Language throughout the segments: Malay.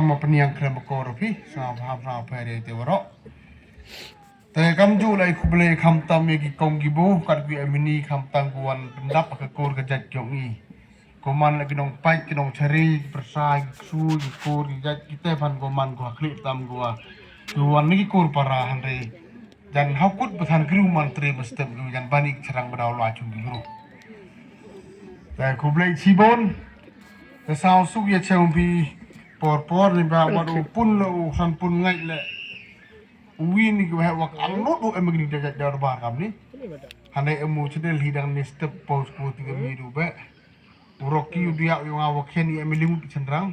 ma peniang krem ko ro phi sa bha phere te woro te kam ju lai khuble kham tam ye ki kong gi bu kat gi amini kham tang kuan pendap ka kor ka jat kyong i koman la kinong pai kinong chari persai su gi kor gi jat kite phan koman ko kli tam gua kuan ni kor para hanre dan hakut bethan gru mantri bestem gru jan banik serang bedau la chung gru te khuble chibon te sao su ye chong pi por ni ba ma do pun lo san pun ngai le uwi ni gwa wak ang no do emagni da da ba kam ni hande emu chedel hidang ni step pos ko tiga miru ba uroki udia yo ngawa keni emilimu cendrang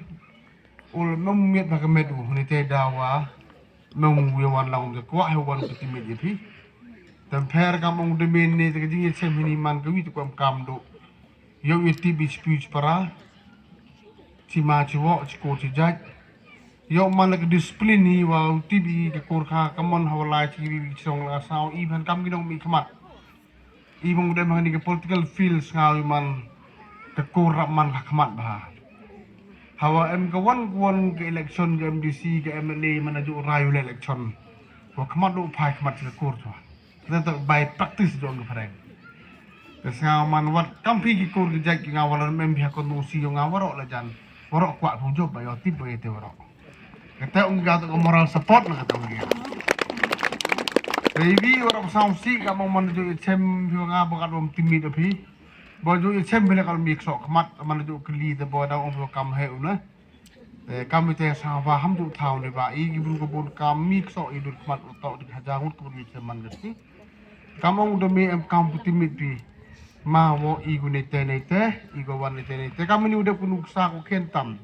ul mem miet ba kemedu ni te dawa mem wan lang de kwa hewan ke timit yepi dan per kam ong de men ni te jingi semini man ke wi to kam do yo yeti bi speech para cima ciwo ciko cijaj yo man lagi disiplin ni wa tibi ke kurka kamon hawala cibi song la sao iban kam ginong mi khamat ibong de mangani ke political fields ngawi man ke kurap man khamat bah hawa em ke wan ke election ke MDC ke MLA manaju rayu election ko khamat do phai khamat ke kur to kita by practice dong fareng kesang man wat kampi ki kur ke jaj ngawalan mem biha ko nusi yo ngawaro la jan warok kwa pujo ba yo tipe te warok kata unga to moral support na kata unga baby warok sound si ka mong man jo chem yo nga ba ka timi do phi bo jo chem bele kal mix sok mat man jo kli te bo da ong kam he una kam te sa wa ham du thau ne ba i gi bru ko bon kam mix sok i du mat to di hajangut ko ni man gasti kam ong do me em kam timi pi ma wo igu nete igu wan nete kami ni udah punuk sa ko kentam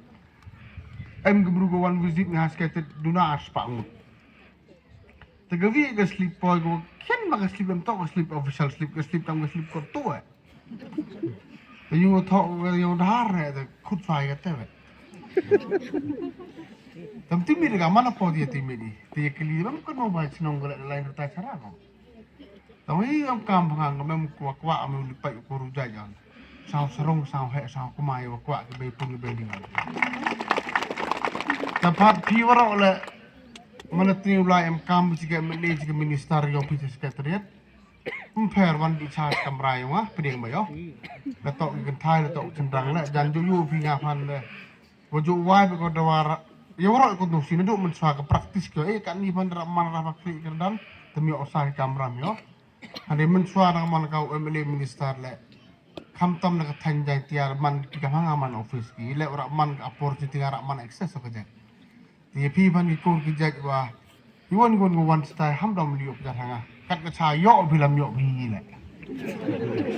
em gebru go wan visit ngas kete duna aspang tegawi ga sleep boy go ken ma ga sleep em to sleep official sleep ga sleep tam ga sleep ko to te yu to yo dar de khut fai ga te tam timi ga mana po dia timi di te kili bam ko no ba sinong ga lain ta cara ko tapi am kam pangang mem kwa am lipai ko ruja jan sao sarong sao he sao kumai wa kwa ke be pun be ding tapat piwara ole manatri ulai am kam jika manage ke minister yo pis secretariat per wan di chat kamrai wa peding ba yo la tok gen thai la tok cendang la jan ju yu pi nga phan le wo ju wai be ko dawara yo ro ko no sinu do men swa ke praktis ke kan ni ban ra man ra pakri kerdan demi osai kamram yo ada mensuara man kau MLA minister le kam tam nak than jai tiar man ki ka hanga man office ki le ora man opportunity ngara man access ko je ti pi ban ki ko ki jaj wa yuan gon go wan stai ham dam liop ja hanga kat ka cha yo bilam yo bi le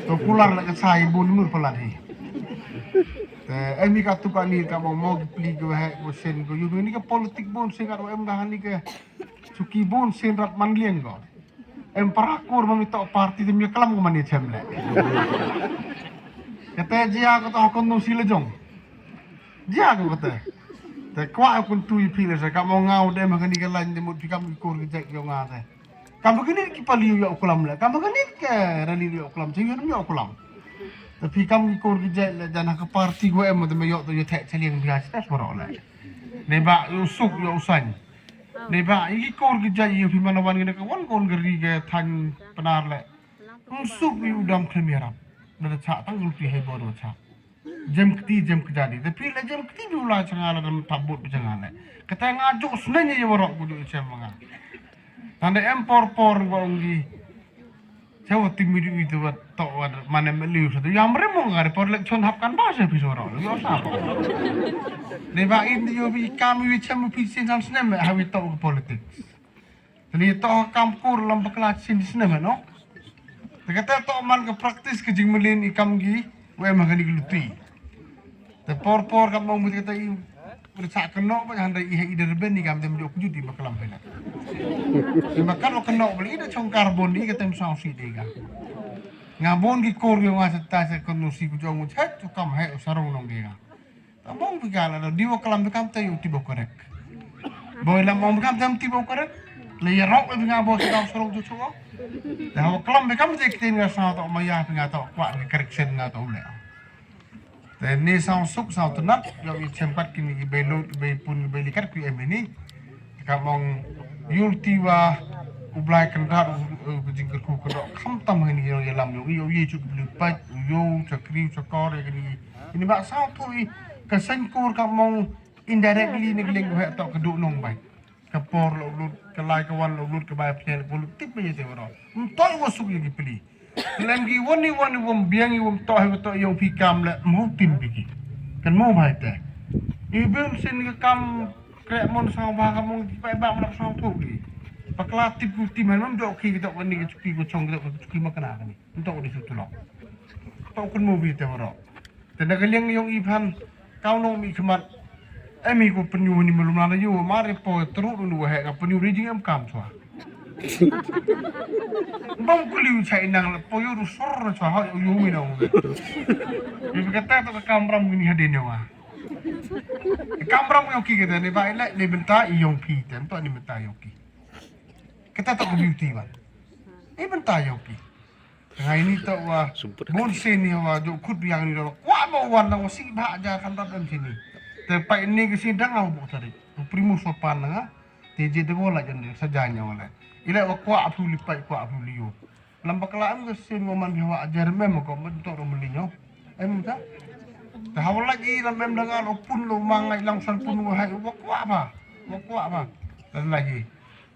to kular la ka cha bun mur pelan hi te emi ka tu ka ni ka mo pli go he go sen go yu ni ka politik bon sing aro em ga ni ke suki bon sen rat man lieng go em parakur mamito party de mi kalam ko mani chemle kata jia ko to kon no sile jong jia ko kata te kwa kun tu i pile sa ka mo ngau de ma kani kalan de mo pikam kur ke jek yo nga te kam begini ki pali yo kulam le kam begini ke rali yo kulam chi yo kulam te pikam kur ke jek le jana ka party go em de me yo to yo te cheliang biasa tas boro le ne ba yo suk yo usan Neba, ini kor kerja you di mana wan gini kawan kon geri ke tan penar le. Unsuk ni udam kemiram. Nada cak tang ulti hebo do cak. Jam kejadi. Tapi le jam keti dula cengala dalam tabut cengala. Kata ngajuk sebenarnya ye warok budu cem manga. Tanda por ngonggi. Saya tim itu buat tok mana meliu satu. Yang meremong ngari por leksion hapkan bahasa pisoro. Yo sapa. Neba ini yo bi kami wi cem pisin sam snem hawi tok politik. Jadi tok kampur lam kelas sin snem no. Kata tok man ke praktis ke jing melin ikam gi we magani gluti. Te por kam mau kata i bersak keno pa handa i ide ben ni kam tem jok judi makalam pena. Makan lo keno beli ide chong karbon ni ketem sang si dega. Ngabon ki kor yo ngasa ta se kono si ku jong chat to kam he sarong nong dega. Tamong bigala do diwo kalam bekam ta yu tibo korek. Boy lam mong bekam tam tibo korek. Le ya rok le ngabo sa sarong tu chong. Da kalam bekam te kitin nga sa to maya nga to kwa correction nga to le. แต่นี่สาวสุกสาวตนัดยอมอีเชมปัดกินอีเบลล์เบปุนเบลิกัดคุยนี่กับมองยูทีว่าอุบลายกันดาร์จิงกระคุกกระดกคำตำให้นี่เราอย่าลำอยู่อีโยจุกบลิปัดโยจักรีจักกอร์อะไรนี่บางสาวทุยกับเซนกูร์กับมอง indirectly นี่ก็เลี้ยงไว้ต่อกระดูกนองไปกับปอร์เราลุดกับลายกับวันเราลุดกับใบเพียนเราลุดติดไปยังเท่าเราตัวว่าสุกยังกี่ปีเล่นกี่วันนี้วมเบียงวมต่อให้ต่อยงพิกรรมและมูตินไปกี่กันมูไปแต่อีเบลสินกับกรรมแกะมนสาวบางกับมงไปบ้านรับสาวทุกดีปากลาติดติมันมันจะโอเคกับวันนี้จุกีกับชงกับจุกีมาขนาดนี้มันต้องได้สุดหรอกต้องคนมูไปแต่ว่าเราแต่นักเลี้ยงยงอีพันก้าวนงมีขมัดมีกูเป็นยูนี่มันลุมนาอยู่มาเรียปอยตรุนดูเหกับเป็นยูรีจิงเอ็มกามชัวบางคนลิวใช้นางปอยรู้สรชัวเขาอยู่ไม่นองมีกระแตตัวกำรำนี่ฮะเดียวว่ะกำรำยองกีกันเนี่ยไปแล้วในบรรดาอียองพีแต่ตัวนี้บรรดายองกีกระแตตัวบิวตี้วันนี่บรรดายองกีไงนี่ตัวบนเซนี่ว่าดูคุดyangนี่เราว่าเมื่อวันเราสิบาจาคันรัดอันsiniแต่ini kesidang aku tadi, primus sopan nga, teje dego lah jadi sajanya wala. Ila wakwa apu lipai kwa apu liu. Lampak laam kesin waman hawa ajar mem ko bentuk romelinyo. Ta. Ta hawa lagi lam mem dengan opun lo mangai langsung pun wahai wakwa apa. Dan lagi.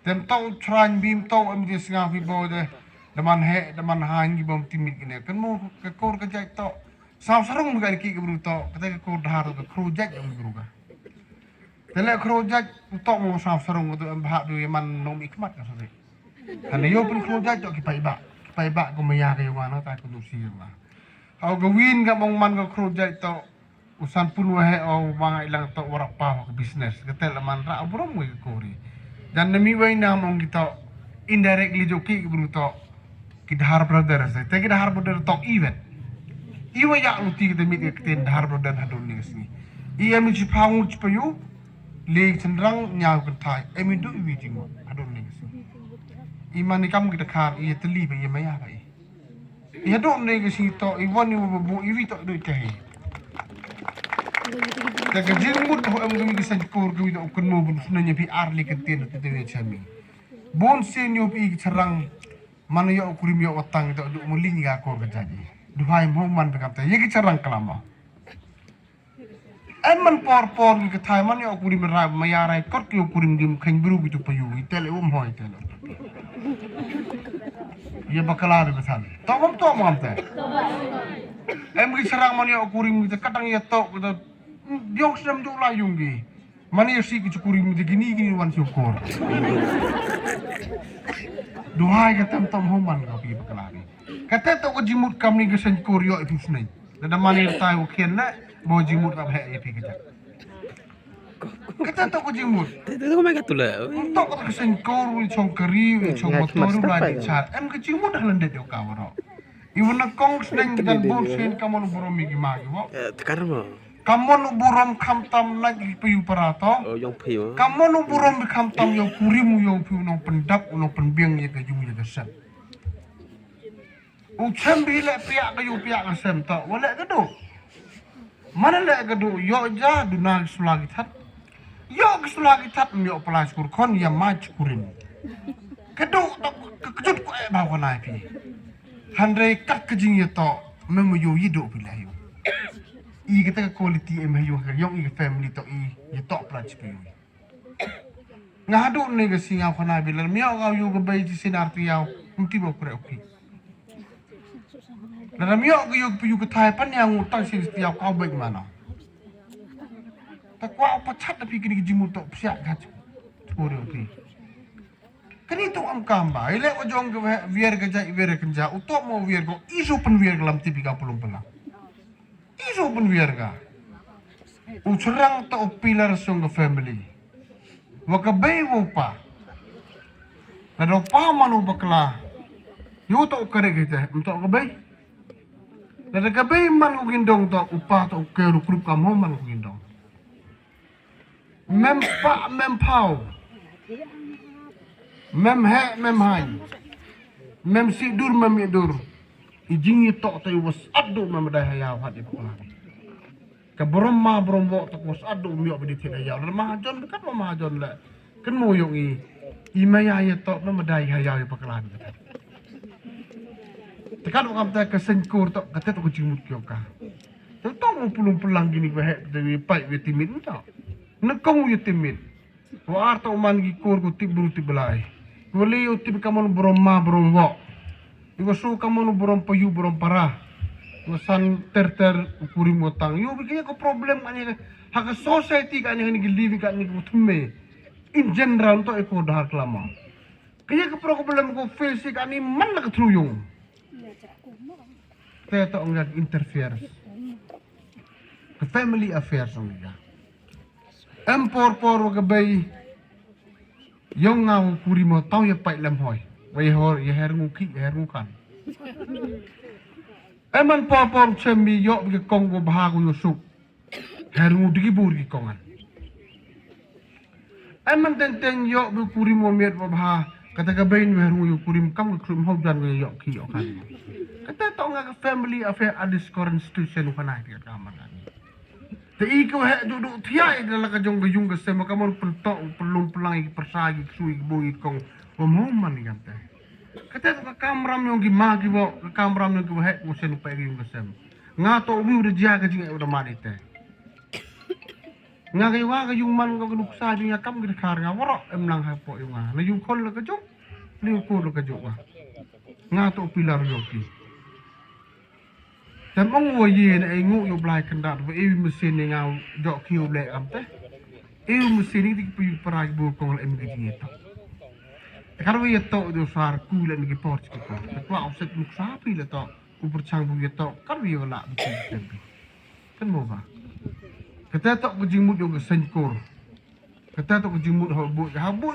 Tem tau tran bim tau am dis nga fi bo de. Daman hangi bom timit kene. Kan mo ke kor ke jai tau. Sao sarung bukan ki keberuto, kata kau dahar ke kerujak yang beruga. Tapi kerujak untuk mau sao sarung untuk bahak tu yang man nom ikmat kan sorry. Karena yo pun kerujak jok kipai bak kau mayar ke mana tak kau nusi mana. Kau gawin kau mong man kau kerujak tu usan pun wahai au mangai lang tu warak pah ke bisnes. Kata leman rak berom ke kori. Dan demi wahai nam mong kita indirectly joki keberuto kita har brother saya. Tapi kita har brother talk event. Iwa yak luti kita mit kita dahar dan hadon ni sini. Ia mi cipangu cipayu, le cenderang nyau kentai. Emi do iwi jingo hadon ni sini. Iman ni kamu kita kar ia teli pe ia maya pe. Ia do ni sini to iwan ni bu iwi to do teh. Jaga jingmut ho em gami kisah kur gami to kun mo bun sunanya pi arli kenten to te chami. Bon senyo pi cerang mana ya ukurim ya otang to do muling ga kor gaji. Duhai mohman berkata, ya kita cerang kelama. Eman por ni ketai mana yang kurim berai mayarai kot yang kurim dim kain biru gitu payu, itele hoi itele. Ya bakalar betul. Tahu mam teh. Kita cerang mana yang kurim kita kadang ya tok kita diok sedang tu layung gi. Mana yang si kita kurim kita gini wan syukur. Duhai kata mohman kau pergi bakalar. Kata tak kau jimut kami ni kesan Korea itu senai. Dan mana tahu kian nak bawa jimut kau hek itu kerja. Kata tak kau jimut. Itu kau mereka tu lah. Tak kau kesan Korea, cong keri, cong motor belajar car. Ke jimut dah lendet yo kau bro. Iwan nak kong senai dan bonsen kamu nuburom migi magi bro. Sekarang mah. Kamu nuburom kamtam lagi piu parato. Oh yang piu. Kamu nuburom kamtam yang kurimu yang piu nong pendap, nong penbiang ya kejum ya kesan. Ucap bila pihak kayu pihak asam tak, walak gaduh. Mana lek gaduh? Yo ja dunal sulagi tat. Yo sulagi tat yo pelas kurkon ya maj kurin. Gaduh tak kejut ko bawa naik pi. Handai kat kejing ya tak, memu yo hidup bila yo. I kita quality em yo yang i family tak i ya tak pelas pi. Ngadu ni ke singa khana bila miau kau yo ke bayi sinar tiau, mesti bawa kurek pi. Dan miok piyu ketai pan yang utang sini setiap kau baik mana. Tak kuat apa cat tapi kini jimu tak siap kat. Sepuluh pi. Kini tu am kamba. Ilek ojong ke biar kerja. Utok mau biar kau isu pun biar dalam TV kau belum pernah. Isu pun biar kau. Ucerang tak pilar sung ke family. Wakabai wopa. Dan opa manu bakla. Yo tak kerja kita. Untuk kabai. Dan kabai man ko gindong to upah to keru krup kamu man ko gindong. Mem pa mem pau. Mem he mem hai. Mem si dur mem idur. Ijing to to was adu mem dah hayau hadi ko. Ka bromma brombo to kos adu mi obedi tina ya le mahajon kan mahajon le kan mo yung i maya ya to no madai ha ya paklan tekan kam ta ka senkur to kata to jimut kyo ka to mo pulung pulang gini ba he de pai vitamin to na kong vitamin wa arto man gi kor ko tibru tiblai wali yo tib kamon bromma brombo iwa su kamon brom payu brom para wasan ter ukuri motang yo bikin ko problem ani haka society kan yang living kan ni tumme in general to eko dahar kelama kaya ko problem ko face kan ni man na katruyong teto ang interfere the family affairs ang ga empor ga bay yung nga ukuri mo taw ya pai lam hoy way hor ya her nguki her ngukan Eman popor chemi yo bi Kongo bahago yusuk. Heru digi buri kongan. Eman tenteng yo bi kuri mo miet baha kata gabain heru yu kurim kam krim hojan we yo ki yo kan. Kata to nga family affair adis constitution kana di kamar kan. Te iko he duduk tiai dalam kajong gayung gesem kamon peltok pelung pelang persagi sui bui kong omoman ni kan teh. Kata ka kamram yung gimagi bo kamram yung gihe mo sen pa yung gasem nga to umi udah jaga jinga udah marite nga kayo nga yung man ko nuksa jinga kam gid kar nga woro em lang ha po yung nga na yung kol ka jok ni ko ka jok nga to pilar yoki tamong wo ye na ay ngu yo blai kandat bo e mesin nga jok kiu le am te e mesin ni di parag bo ko em gid ngito Kalau ia tahu dia suara kulan di port kita, tapi offset muk sapi lah tahu, uber canggung ia tahu, kan dia lah betul kan mau apa? Kita tahu kejimut juga senkur, kita tahu kejimut habuk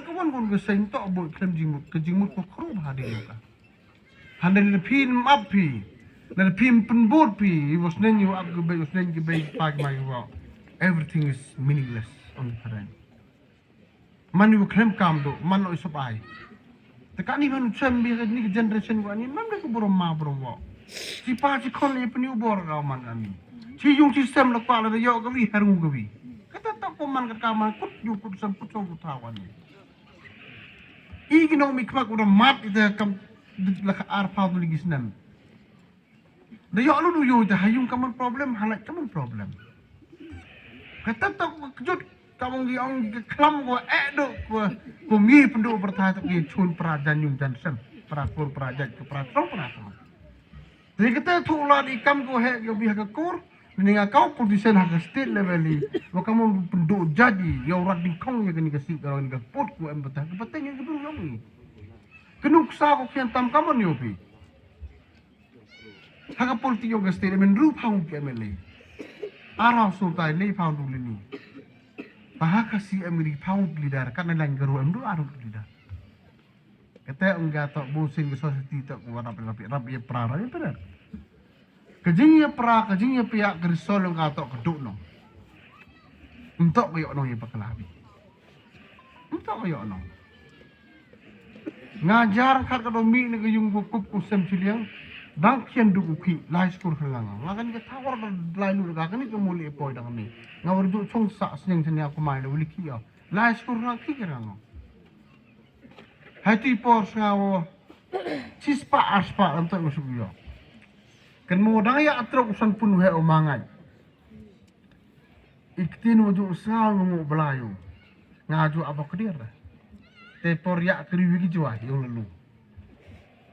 kawan pun kesen tahu habuk klaim kejimut kok keruh hadir juga. Handal lepin mapi, lepin penbor pi, was nenyu aku was nenyu baik pagi mai wow, everything is meaningless on the terrain. Manu klaim kam do, manu isabai. Tekan ni man chambi ni generation ko ani man ko boro ma boro wo si pa si kon ni pniu bor ga man ani si yung system la pa la yo ga wi heru ga wi kata to ko man ka man kut yu kut sam put so tawan ni economic mak uro mat ida kam la ka ar pa du ligis nan da yo lu yo da hayung kaman problem halak kaman problem kata to kejut kamu ngiong kelam ko do ko mi pendu bertah ki chun prajan yung jansen prakur prajat ke pratrong pratrong jadi kita thula di kam ko he yo biha ka kur ninga kau position ha state level ni ko kamu pendu jadi yo rat di kong ni kasi kalau ni put ko em betah ke peteng gitu yo ni kenuk sa ko kian tam kamu ni opi ha ka politik yo state men ru phang ke mele arau sultai le phang du ni Bahaka si emiri pound leader karena lain geru emdu arut leader. Kata enggak tak busing ke society tak kuat rapi prara ni benar. Kejingnya pihak gerisol enggak tak keduk no. Untuk koyok no yang pakelabi. Untuk koyok no. Ngajar kat ekonomi ni kayung kukup kusem ciliang dang kian duku ki lai skor kelang. Ngakan ke tawar lain lu ngakan ni kemuli poi dang ni. Ngawar du chong sa senyang seni aku main uli ki ya. Lai skor nak ki kerang. Hati por ngawo cispa aspa untuk masuk yo. Kan modang ya atro usan pun he omangai. Iktin wujud sal ngu belayu. Ngaju apa kedir. Te por ya kriwi ki jua yung lalu.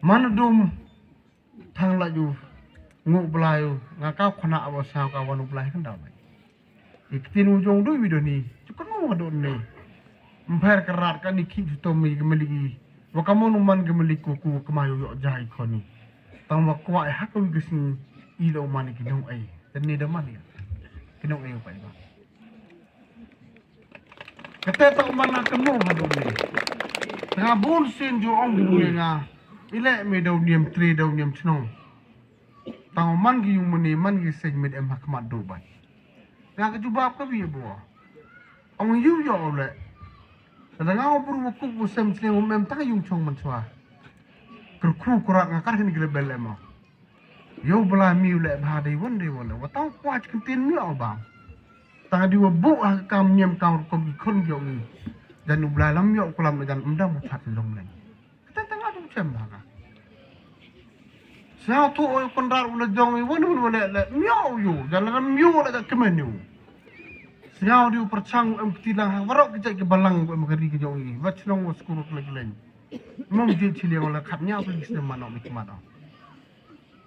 Mana dum thang laju ngu belayu ngakau kena awas sang kawan belayu kan damai. Iktin ujung du video ni cukup ngu adon ni. Mper kerat kan iki tomi gemeligi. Wakamu numan gemeli kuku kemayu yo jai koni. Tang wakwa hak wi gesi ilo mani kinong ai. Dan ni daman ya. Kinong ai pa iba. Kata tak mana kenu adon ni. Tengah bun sin jo ong di nga. Ile me daw niam 3 daw niam chnong. Tang man gi yung mani man gi sej med em hakmat do bai. Nga ka jubab ka bi bo. Ong yu yo le. Kadang ngau puru wakuk busem sini mem tak yung chong man chwa. Kerku kurat ngakar kini grebel emo. Yo bela mi le bhadai won de wala. Watang kuat kentin mi au bang. tang di wabu kam nyem kam kom ki kon yo ni dan ubla lam yo kulam dan umda mutat lom lain kita tengah tu macam mana sao tu oi kondar ula jong i won won le myo yo dan lam myo la kemenu sao di percang em tilang ha warok ke ke balang em keri ke jong i wat nong was kuruk lagi lain mom je chile wala khatnya apa kisne mano mikmado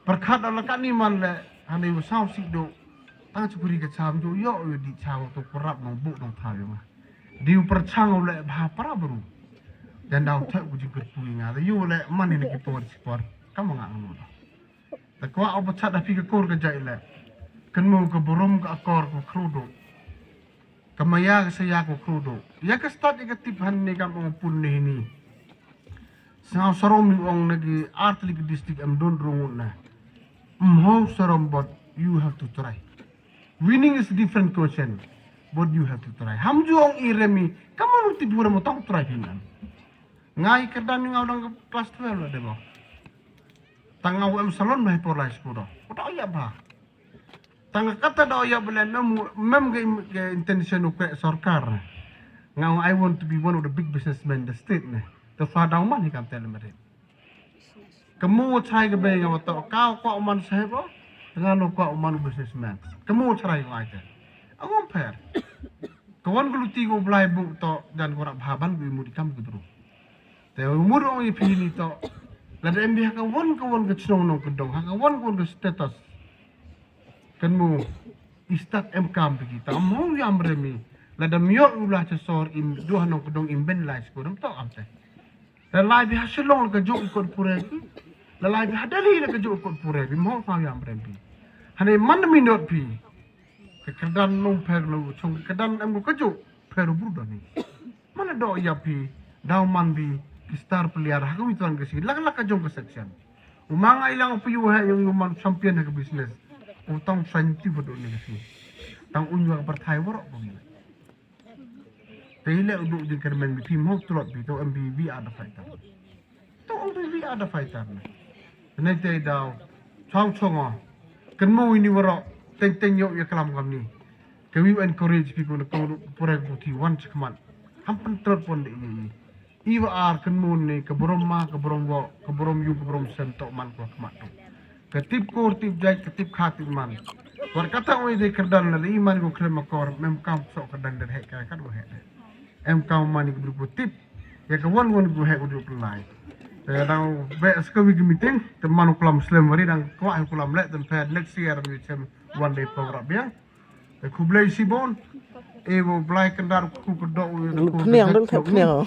perkhat ala kani man le ane sao si do tang chupuri ke cham jo yo di cham to korap nong bu nong tha yo ma di percang le bha para baru dan dau thak bu jingker pulinga le yo le man ni ke por sport kamu ngak ngono ta kwa apa chat da fi ke kor ke jai le kan mo ke borom ke akor ko krudo kamaya ke saya ko krudo ya ke start ke tip han ni kam pun ni sao sarom mi ong nagi artli ke district am don rongun na how sarom but you have to try. Winning is a different question, but you have to try. Ham juang iremi, kamu nuti dua mau tahu try hinan. Ngai kerdan ngau dang kelas 12 lah demo. Tangau em salon mah polai sekolah. Udah ya bah. Tangga kata dah ya bulan mem ke intention ukre sarkar. Ngau I want to be one of the big businessmen in the state ne. The father man ni kam tell me. Kamu try ke bay ngau tahu kau kau man sahebo. Dengan kau man businessman. Kamu try aja. Aku per. Kawan kalau tiga belai bu to dan korang bahaban gue mudi kam gitu. Tapi umur orang yang pilih to. Lada MB kawan ke cenong nong kedong. Kawan ke status. Kamu istat MKM begitu. Among yang beremi. Lada miok ulah cesor im dua nong kedong imben lai sekolah. Tahu apa? Dan lai biasa long ke jok ikut pura itu. Lai biasa dari ke jok ikut pura. Mau faham yang beremi. Hanya mana minot pi. Kedan nong perlu cung kedan em keju perlu buruh ni. Mana do ya pi. Dau man bi star pelihara aku itu ang kasi. Lak kajong ke section. Umanga ilang piyuha yung man champion ke business. Utang santi bodo ni kasi. Tang unyu ka partai warok ko ni. Tele uduk din kermen bi mau tulot bi to MBV ada fighter. To MBV ada fighter. Nanti tay daw chong chongo. Kan mau ini warok teng yok ya kelam kami ni. Kami encourage people to come pura buti once kemat. Hampan terpon di ini. Iwa ar kan mau ni keberom ma keberom wo keberom yu keberom sentok man ko kemat tu. Ketip kor tip jai ketip khatip man. War kata oi de kerdan na iman ko klem kor mem kam sok kerdan der hek kan go hek. Em kam mani ko tip ya ka won go hek ko pelai. Dang be skawi meeting teman ukulam slam wari dang kwa ukulam le dan fed next year we chem one day program ya ku blai sibon e wo blai kendar ku ko do phniang dang thap phniang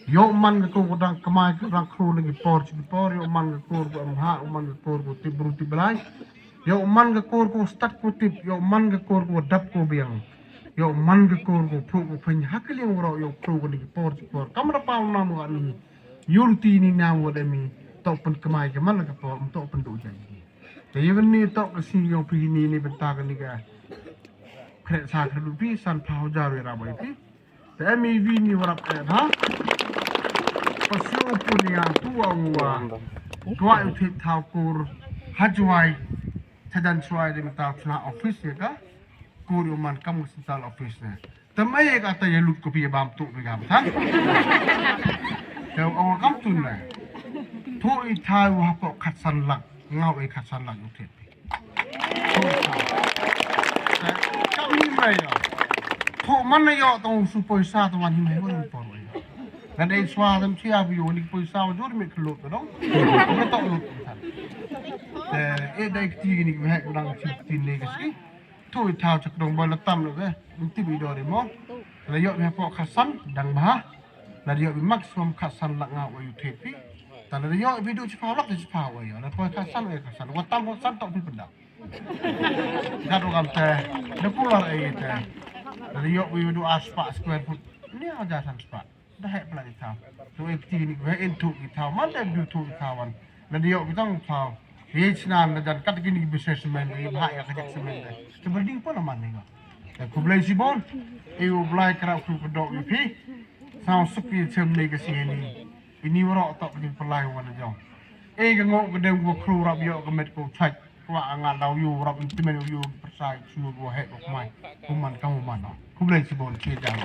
yo man ko ko dang kamai ko dang kru lagi por yo man ko ko am ha man ko ko tibru tiblai yo man ko ko start ko tip yo man ko ko dap ko biang yo man ko ko pu ko phen hakli ngro yo kru ko lagi por kamra pa na mo ani Yulti ni nawo demi tok pen kemai ke mana ke por untuk pen do janji. Jadi ni tok ke si yo pi ni bentar ni ke. Kret sa ke lupi san pau jaru ra bai pi. Te mi vi ni warap ha. Pasio pun yang tua wa. Tua uti tau kur hajuai. Tadan suai de mata tna office ya ka. Kur yo man kamu sental office ne. Temai kata ya lut ko pi bam tu be gam tan. Kalau orang kampung lah, tu itai wahapok katsan lang, ngau katsan lang utet. Kau ni mana? Tu mana yo tong supaya sa tu mana ni mana pun. Nanti suara tu siapa yo ni supaya sa jor mek kelut tu dong. Kita tak lut kan. Dah ketiga ni kita kurang ciptin ni kasi. Tu itai cak dong bala tam lu ke, nanti video demo. Kalau yo wahapok katsan dang bah. Dari yo maksimum kasan lak ngau ayu tepi. Tan dari yo video cepat lak cepat ayu. Nak kau kasan kasan. Watam kasan tak berpendak. Gaduh kamte. Depular ayu teh. Dari yo video aspa square foot. Ni aja san spa. Dah hek pelan kita. Tu ekti ni gue into kita. Mana video tu kawan. Dari yo kita ngau. Ye sinan dan kat gini businessman ni bahaya kerja semen. Seberding pun aman ni. Aku beli sibon. Eu beli kerap tu kedok ni. Sao suki chem ni ke sini. Ini warok tak pergi pelai wan jong. Ke ngok ke dem ko kru rap yo ke met ko chak. wa angan lau yu rab timen yu persai chu bo he ok mai kuman kamu mana ku boleh sibon chi jang